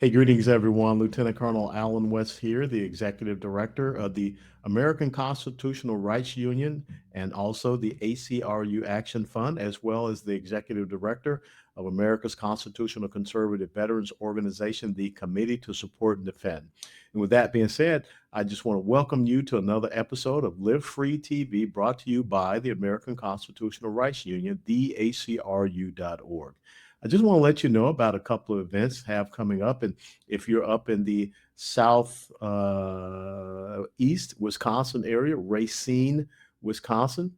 Hey, greetings, everyone. Lieutenant Colonel Alan West here, the Executive Director of the American Constitutional Rights Union and also the ACRU Action Fund, as well as the Executive Director of America's Constitutional Conservative Veterans Organization, the Committee to Support and Defend. And with that being said, I just want to welcome you to another episode of Live Free TV brought to you by the American Constitutional Rights Union, the ACRU.org. I just want to let you know about a couple of events have coming up. And if you're up in the south east Wisconsin area, Racine, Wisconsin,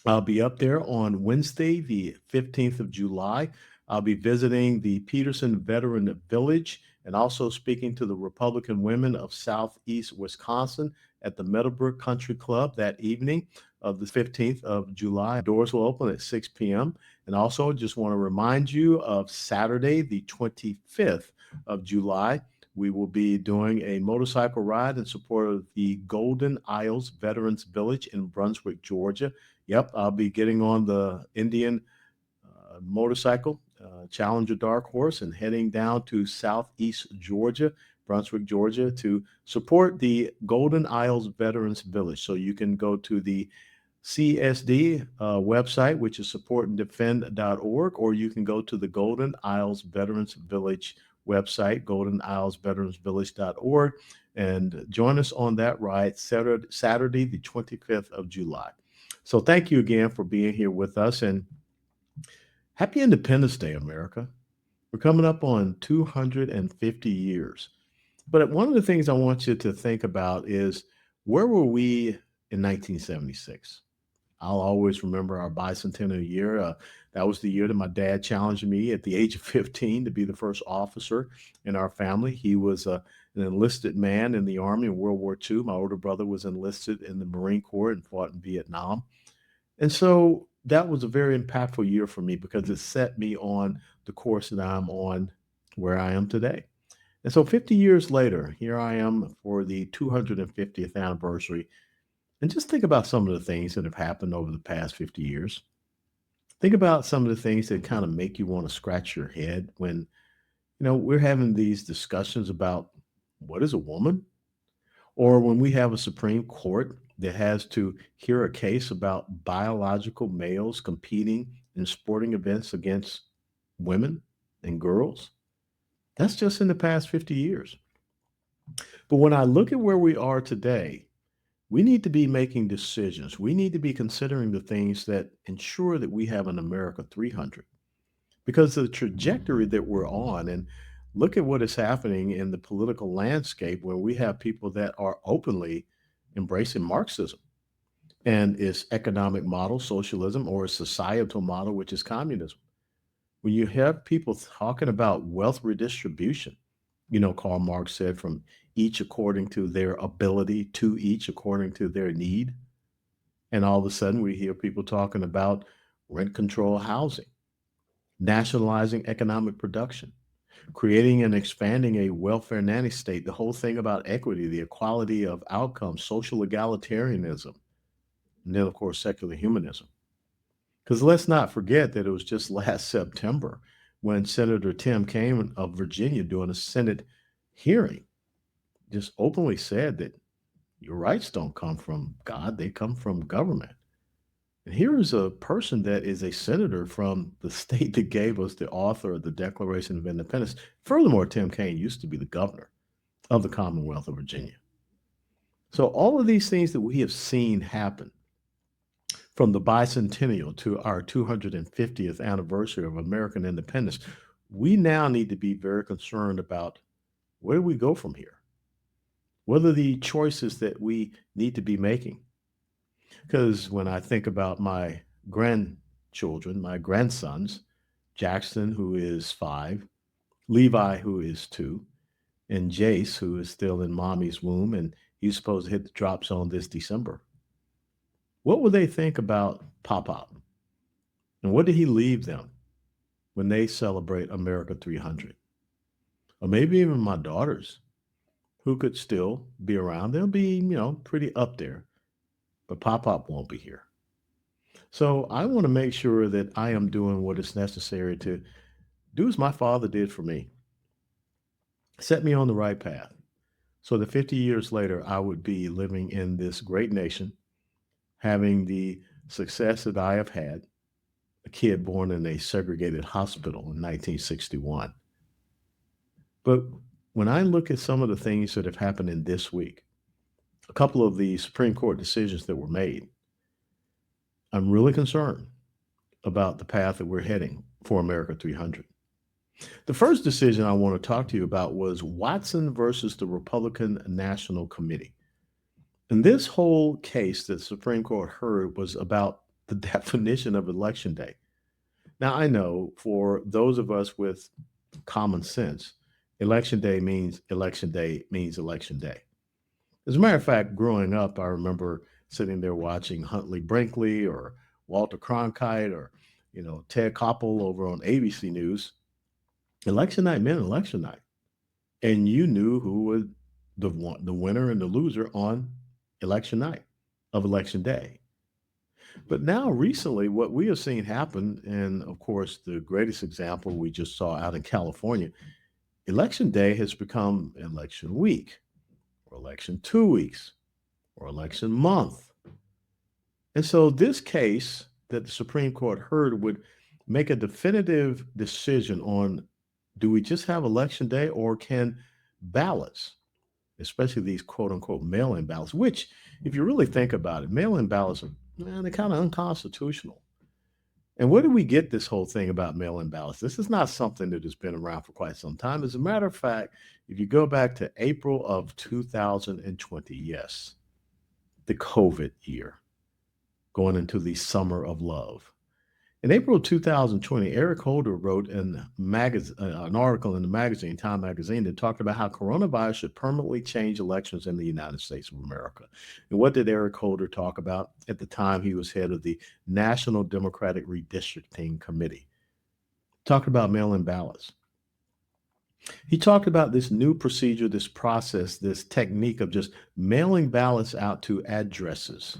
I'll be up there on Wednesday, the 15th of July. I'll be visiting the Peterson Veteran Village and also speaking to the Republican women of Southeast Wisconsin at the Meadowbrook Country Club that evening of the 15th of July. Doors will open at 6 p.m. And also just want to remind you of Saturday, the 25th of July. We will be doing a motorcycle ride in support of the Golden Isles Veterans Village in Brunswick, Georgia. Yep, I'll be getting on the Indian motorcycle, Challenger Dark Horse, and heading down to Southeast Georgia, Brunswick, Georgia, to support the Golden Isles Veterans Village. So you can go to the CSD website, which is supportanddefend.org, or you can go to the Golden Isles Veterans Village website, goldenislesveteransvillage.org, and join us on that ride Saturday, the 25th of July. So thank you again for being here with us, and happy Independence Day, America. We're coming up on 250 years. But one of the things I want you to think about is, where were we in 1976? I'll always remember our bicentennial year. That was the year that my dad challenged me at the age of 15 to be the first officer in our family. He was an enlisted man in the Army in World War II. My older brother was enlisted in the Marine Corps and fought in Vietnam. And so that was a very impactful year for me because it set me on the course that I'm on, where I am today. And so 50 years later, here I am for the 250th anniversary. And just think about some of the things that have happened over the past 50 years. Think about some of the things that kind of make you want to scratch your head when, we're having these discussions about what is a woman, or when we have a Supreme Court that has to hear a case about biological males competing in sporting events against women and girls. That's just in the past 50 years. But when I look at where we are today, we need to be making decisions. We need to be considering the things that ensure that we have an America 300, because the trajectory that we're on, and look at what is happening in the political landscape where we have people that are openly embracing Marxism and its economic model, socialism, or its societal model, which is communism. When you have people talking about wealth redistribution, Karl Marx said, from each according to their ability, to each according to their need. And all of a sudden, we hear people talking about rent control housing, nationalizing economic production, creating and expanding a welfare nanny state, the whole thing about equity, the equality of outcomes, social egalitarianism, and then, of course, secular humanism. Because let's not forget that it was just last September when Senator Tim Kaine of Virginia, during a Senate hearing, just openly said that your rights don't come from God, they come from government. And here is a person that is a senator from the state that gave us the author of the Declaration of Independence. Furthermore, Tim Kaine used to be the governor of the Commonwealth of Virginia. So all of these things that we have seen happen, from the bicentennial to our 250th anniversary of American independence, we now need to be very concerned about where do we go from here? What are the choices that we need to be making? Because when I think about my grandchildren, my grandsons, Jackson, who is 5, Levi, who is 2, and Jace, who is still in mommy's womb, and he's supposed to hit the drop zone this December. What will they think about Pop Pop? And what did he leave them when they celebrate America 300? Or maybe even my daughters, who could still be around. They'll be, pretty up there, but Pop Pop won't be here. So I want to make sure that I am doing what is necessary to do as my father did for me. set me on the right path so that 50 years later, I would be living in this great nation, having the success that I have had, a kid born in a segregated hospital in 1961. But when I look at some of the things that have happened in this week, a couple of the Supreme Court decisions that were made, I'm really concerned about the path that we're heading for America 300. The first decision I want to talk to you about was Watson versus the Republican National Committee. And this whole case that the Supreme Court heard was about the definition of election day. Now, I know for those of us with common sense, election day means election day means election day. As a matter of fact, growing up, I remember sitting there watching Huntley Brinkley or Walter Cronkite or Ted Koppel over on ABC News. Election night meant election night, and you knew who was the winner and the loser on election night of election day. But now, recently, what we have seen happen, and of course, the greatest example we just saw out in California, election day has become election week, or election 2 weeks, or election month. And so, this case that the Supreme Court heard would make a definitive decision on, do we just have election day, or can ballots, especially these quote unquote mail in ballots, which, if you really think about it, mail in ballots are, man, they're kind of unconstitutional. And where do we get this whole thing about mail in ballots? This is not something that has been around for quite some time. As a matter of fact, if you go back to April of 2020, yes, the COVID year, going into the summer of love. In April of 2020, Eric Holder wrote an article in the magazine, Time Magazine, that talked about how coronavirus should permanently change elections in the United States of America. And what did Eric Holder talk about? At the time, he was head of the National Democratic Redistricting Committee. Talked about mail-in ballots. He talked about this new procedure, this process, this technique of just mailing ballots out to addresses.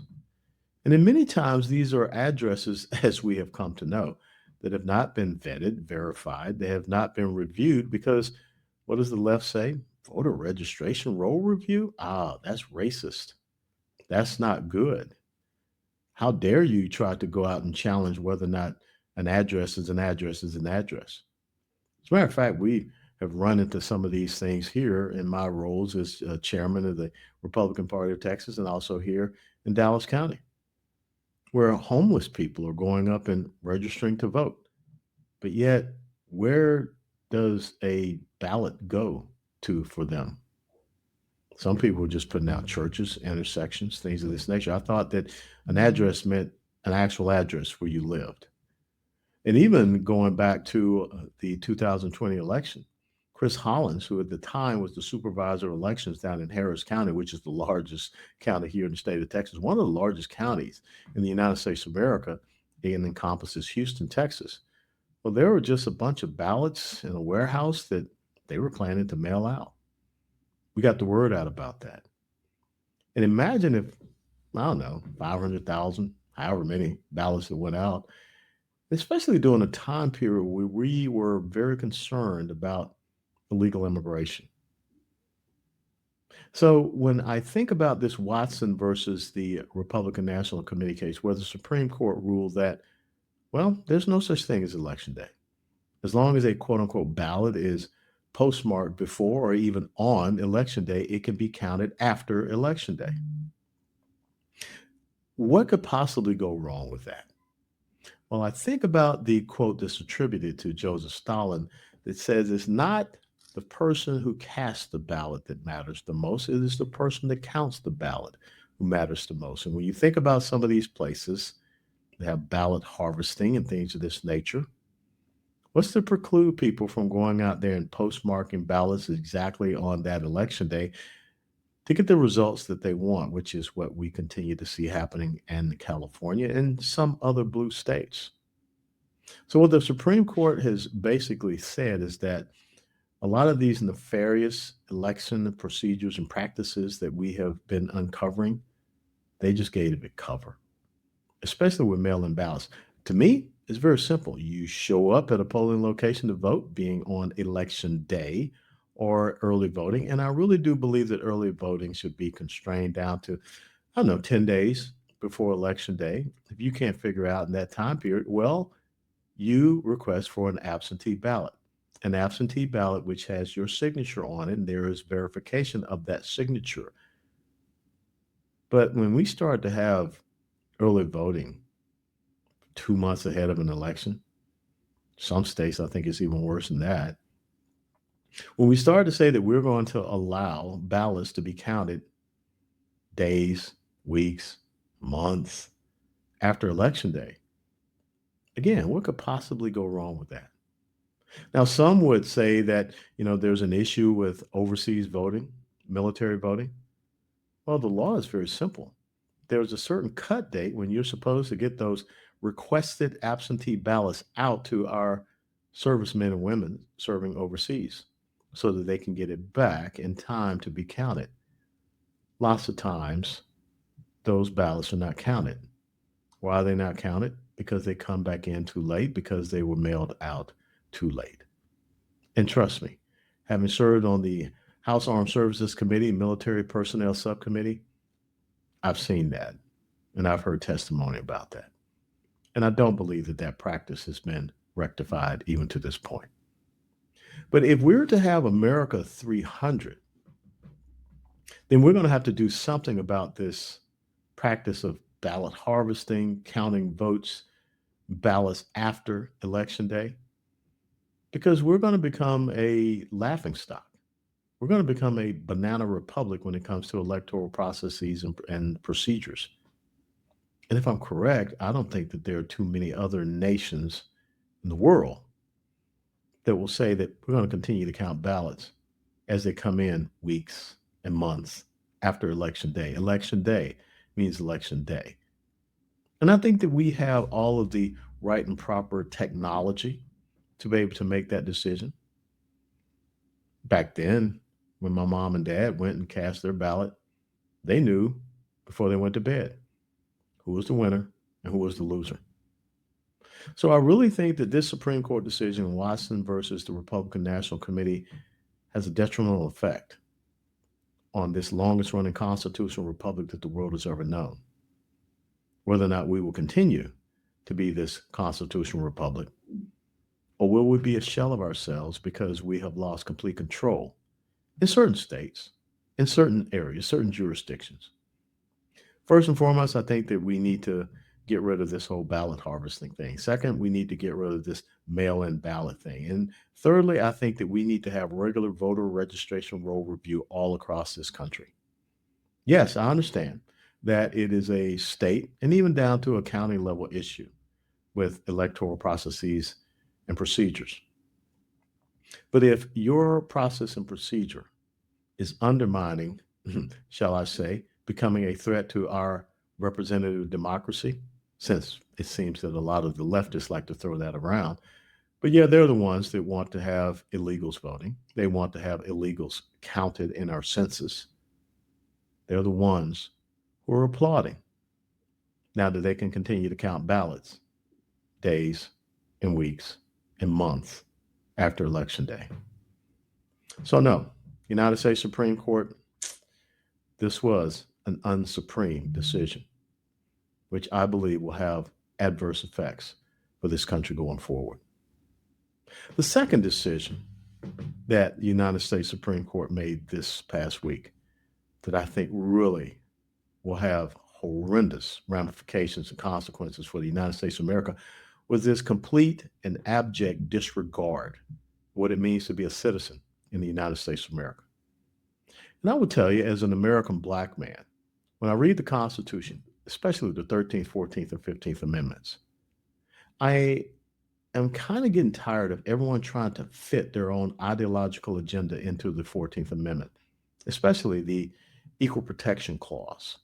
And in many times, these are addresses, as we have come to know, that have not been vetted, verified. They have not been reviewed because what does the left say? Voter registration roll review? Ah, that's racist. That's not good. How dare you try to go out and challenge whether or not an address is an address is an address? As a matter of fact, we have run into some of these things here in my roles as chairman of the Republican Party of Texas and also here in Dallas County, where homeless people are going up and registering to vote. But yet, where does a ballot go to for them? Some people are just putting out churches, intersections, things of this nature. I thought that an address meant an actual address where you lived. And even going back to the 2020 election, Chris Hollins, who at the time was the supervisor of elections down in Harris County, which is the largest county here in the state of Texas, one of the largest counties in the United States of America, and encompasses Houston, Texas. Well, there were just a bunch of ballots in a warehouse that they were planning to mail out. We got the word out about that. And imagine if, I don't know, 500,000, however many ballots that went out, especially during a time period where we were very concerned about illegal immigration. So when I think about this Watson versus the Republican National Committee case, where the Supreme Court ruled that, well, there's no such thing as election day. As long as a quote unquote ballot is postmarked before or even on election day, it can be counted after election day. What could possibly go wrong with that? Well, I think about the quote that's attributed to Joseph Stalin that says it's not the person who casts the ballot that matters the most. It is the person that counts the ballot who matters the most. And when you think about some of these places that have ballot harvesting and things of this nature, what's to preclude people from going out there and postmarking ballots exactly on that election day to get the results that they want, which is what we continue to see happening in California and some other blue states? So, what the Supreme Court has basically said is that a lot of these nefarious election procedures and practices that we have been uncovering, they just gave it cover, especially with mail in ballots. To me, it's very simple. You show up at a polling location to vote, being on election day or early voting. And I really do believe that early voting should be constrained down to, I don't know, 10 days before election day. If you can't figure out in that time period, well, you request for an absentee ballot. An absentee ballot which has your signature on it, and there is verification of that signature. But when we start to have early voting 2 months ahead of an election, some states I think it's even worse than that. When we start to say that we're going to allow ballots to be counted days, weeks, months after election day, again, what could possibly go wrong with that? Now, some would say that, there's an issue with overseas voting, military voting. Well, the law is very simple. There's a certain cut date when you're supposed to get those requested absentee ballots out to our servicemen and women serving overseas so that they can get it back in time to be counted. Lots of times, those ballots are not counted. Why are they not counted? Because they come back in too late, because they were mailed out too late. And trust me, having served on the House Armed Services Committee, Military Personnel Subcommittee, I've seen that and I've heard testimony about that. And I don't believe that that practice has been rectified even to this point. But if we're to have America 300, then we're going to have to do something about this practice of ballot harvesting, counting votes, ballots after election day, because we're going to become a laughing stock. We're going to become a banana republic when it comes to electoral processes and procedures. And if I'm correct, I don't think that there are too many other nations in the world that will say that we're going to continue to count ballots as they come in weeks and months after election day. Election day means election day. And I think that we have all of the right and proper technology to be able to make that decision. Back then, when my mom and dad went and cast their ballot, they knew before they went to bed who was the winner and who was the loser. So I really think that this Supreme Court decision, Watson versus the Republican National Committee, has a detrimental effect on this longest running constitutional republic that the world has ever known. Whether or not we will continue to be this constitutional republic, or will we be a shell of ourselves because we have lost complete control in certain states, in certain areas, certain jurisdictions. First and foremost, I think that we need to get rid of this whole ballot harvesting thing. Second, we need to get rid of this mail in ballot thing. And thirdly, I think that we need to have regular voter registration roll review all across this country. Yes, I understand that it is a state and even down to a county level issue with electoral processes and procedures. But if your process and procedure is undermining, shall I say, becoming a threat to our representative democracy, since it seems that a lot of the leftists like to throw that around. But yeah, they're the ones that want to have illegals voting. They want to have illegals counted in our census. They're the ones who are applauding now that they can continue to count ballots days and weeks and months after election day. So no, United States Supreme Court, this was an unsupreme decision, which I believe will have adverse effects for this country going forward. The second decision that the United States Supreme Court made this past week that I think really will have horrendous ramifications and consequences for the United States of America was this complete and abject disregard of what it means to be a citizen in the United States of America. And I will tell you, as an American black man, when I read the Constitution, especially the 13th, 14th, and 15th Amendments, I am kind of getting tired of everyone trying to fit their own ideological agenda into the 14th Amendment, especially the Equal Protection Clause.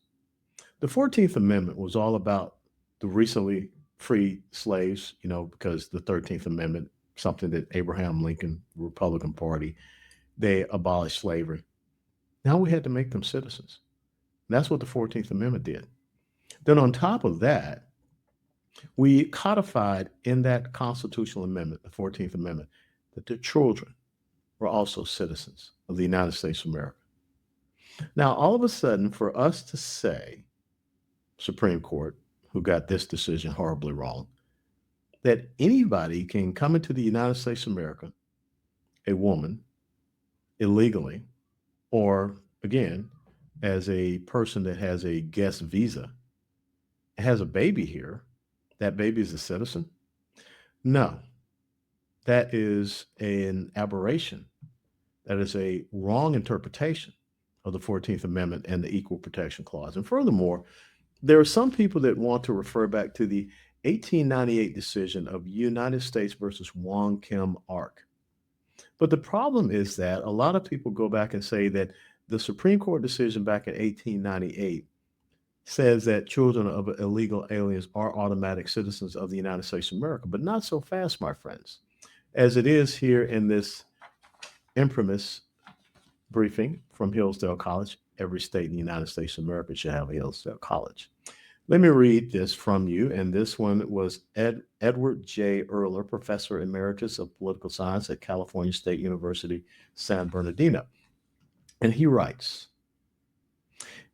The 14th Amendment was all about the recently freed slaves, because the 13th Amendment, something that Abraham Lincoln, Republican Party, they abolished slavery. Now we had to make them citizens. And that's what the 14th Amendment did. Then on top of that, we codified in that constitutional amendment, the 14th Amendment, that the children were also citizens of the United States of America. Now, all of a sudden, for us to say, Supreme Court, who got this decision horribly wrong, that anybody can come into the United States of America, a woman, illegally, or again, as a person that has a guest visa, has a baby here, that baby is a citizen? No, that is an aberration. That is a wrong interpretation of the 14th Amendment and the Equal Protection Clause. And furthermore, there are some people that want to refer back to the 1898 decision of United States versus Wong Kim Ark. But the problem is that a lot of people go back and say that the Supreme Court decision back in 1898 says that children of illegal aliens are automatic citizens of the United States of America, but not so fast, my friends, as it is here in this infamous briefing from Hillsdale College. Every state in the United States of America should have a Hillsdale College. Let me read this from you, and this one was Edward J. Erler, Professor Emeritus of Political Science at California State University, San Bernardino. And he writes,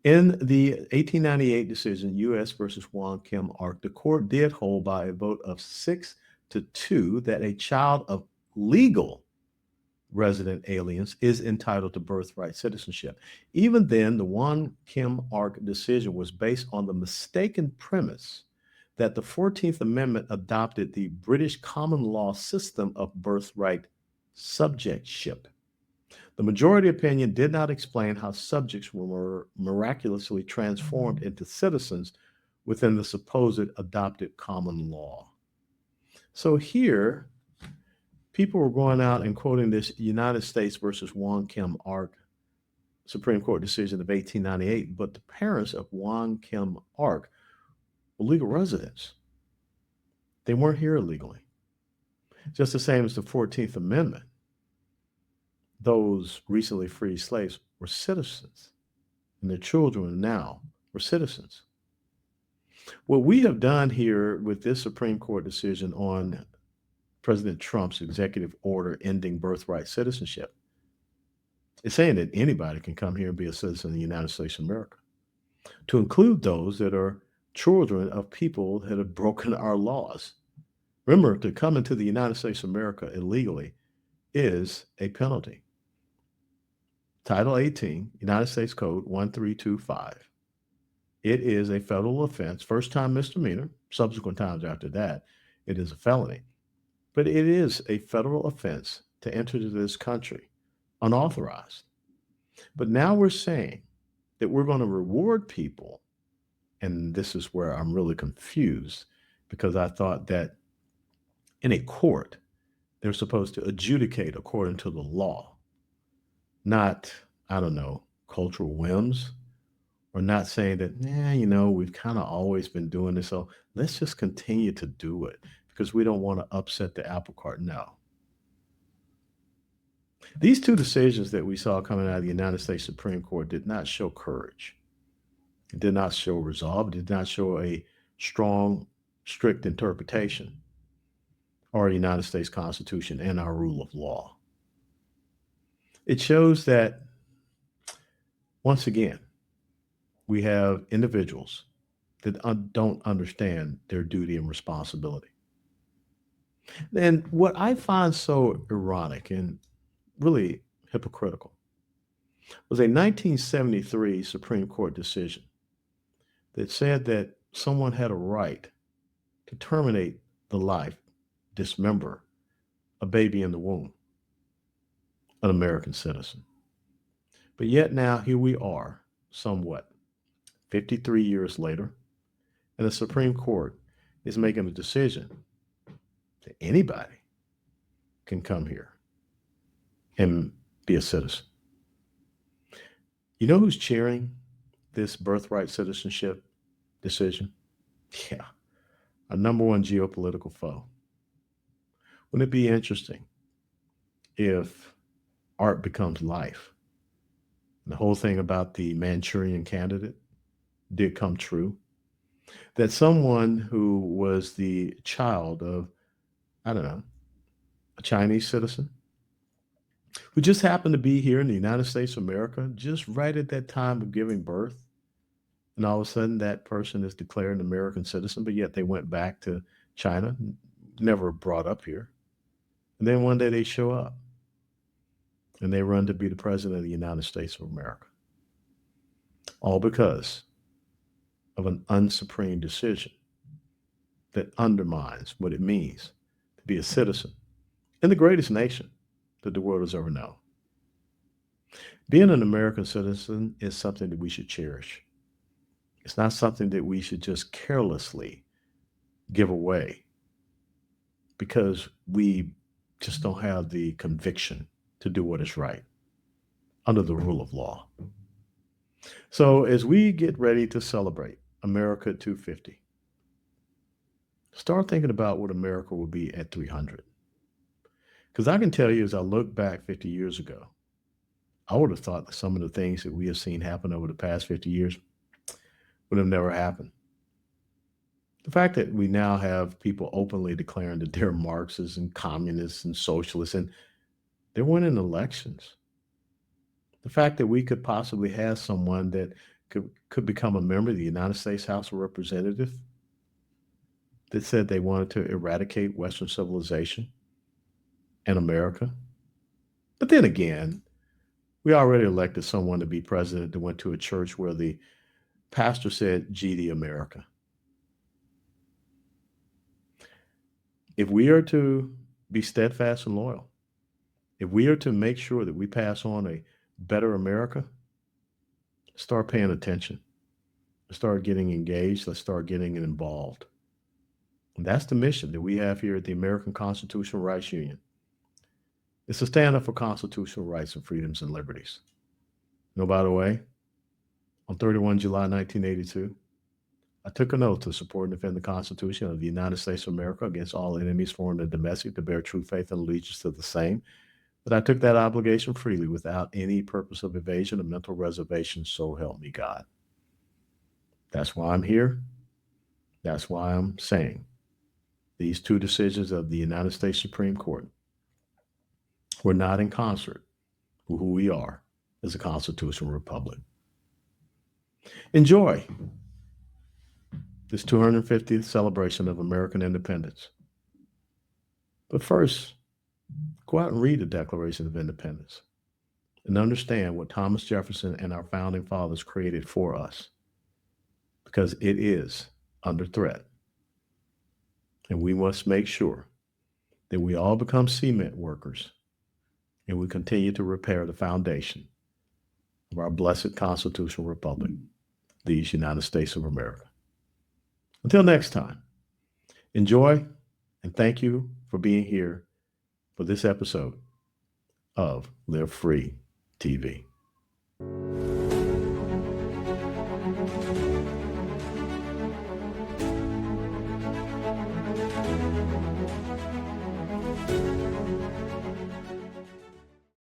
in the 1898 decision, U.S. versus Wong Kim Ark, the court did hold by a vote of 6-2 that a child of legal resident aliens is entitled to birthright citizenship. Even then, the Wong Kim Ark decision was based on the mistaken premise that the 14th Amendment adopted the British common law system of birthright subjectship. The majority opinion did not explain how subjects were miraculously transformed into citizens within the supposed adopted common law. So here, people were going out and quoting this United States versus Wong Kim Ark Supreme Court decision of 1898, but the parents of Wong Kim Ark were legal residents. They weren't here illegally. Just the same as the 14th Amendment. Those recently freed slaves were citizens, and their children now were citizens. What we have done here with this Supreme Court decision on President Trump's executive order ending birthright citizenship is saying that anybody can come here and be a citizen of the United States of America, to include those that are children of people that have broken our laws. Remember, to come into the United States of America illegally is a penalty. Title 18, United States Code 1325. It is a federal offense, first time misdemeanor, subsequent times after that, it is a felony. But it is a federal offense to enter into this country unauthorized. But now we're saying that we're going to reward people, and this is where I'm really confused, because I thought that in a court, they're supposed to adjudicate according to the law, not, I don't know, cultural whims, or not saying that, we've kind of always been doing this, so let's just continue to do it because we don't want to upset the apple cart. No. These two decisions that we saw coming out of the United States Supreme Court did not show courage. It did not show resolve. It did not show a strong, strict interpretation of our United States Constitution and our rule of law. It shows that, once again, we have individuals that don't understand their duty and responsibility. And what I find so ironic and really hypocritical was a 1973 Supreme Court decision that said that someone had a right to terminate the life, dismember a baby in the womb, an American citizen. But yet now here we are, somewhat 53 years later, and the Supreme Court is making a decision that anybody can come here and be a citizen. You know who's cheering this birthright citizenship decision? Yeah, our number one geopolitical foe. Wouldn't it be interesting if art becomes life? And the whole thing about the Manchurian candidate did come true. That someone who was the child of, I don't know, a Chinese citizen who just happened to be here in the United States of America, just right at that time of giving birth. And all of a sudden, that person is declared an American citizen, but yet they went back to China, never brought up here. And then one day they show up and they run to be the president of the United States of America. All because of an unsupreme decision that undermines what it means to be a citizen in the greatest nation that the world has ever known. Being an American citizen is something that we should cherish. It's not something that we should just carelessly give away because we just don't have the conviction to do what is right under the rule of law. So, as we get ready to celebrate America 250, start thinking about what America will be at 300. Because I can tell you, as I look back 50 years ago, I would have thought that some of the things that we have seen happen over the past 50 years would have never happened. The fact that we now have people openly declaring that they're Marxists and communists and socialists, and they're winning elections. The fact that we could possibly have someone that could become a member of the United States House of Representatives that said they wanted to eradicate Western civilization and America. But then again, we already elected someone to be president that went to a church where the pastor said, GD America. If we are to be steadfast and loyal, if we are to make sure that we pass on a better America, start paying attention. Let's start getting engaged. Let's start getting involved. And that's the mission that we have here at the American Constitutional Rights Union. It's to stand up for constitutional rights and freedoms and liberties. You know, by the way, on 31 July 1982, I took an oath to support and defend the Constitution of the United States of America against all enemies, foreign and domestic, to bear true faith and allegiance to the same. But I took that obligation freely without any purpose of evasion or mental reservation, so help me God. That's why I'm here. That's why I'm saying these two decisions of the United States Supreme Court were not in concert with who we are as a constitutional republic. Enjoy this 250th celebration of American independence. But first, go out and read the Declaration of Independence and understand what Thomas Jefferson and our founding fathers created for us, because it is under threat. And we must make sure that we all become cement workers and we continue to repair the foundation of our blessed constitutional republic, these United States of America. Until next time, enjoy and thank you for being here for this episode of Live Free TV.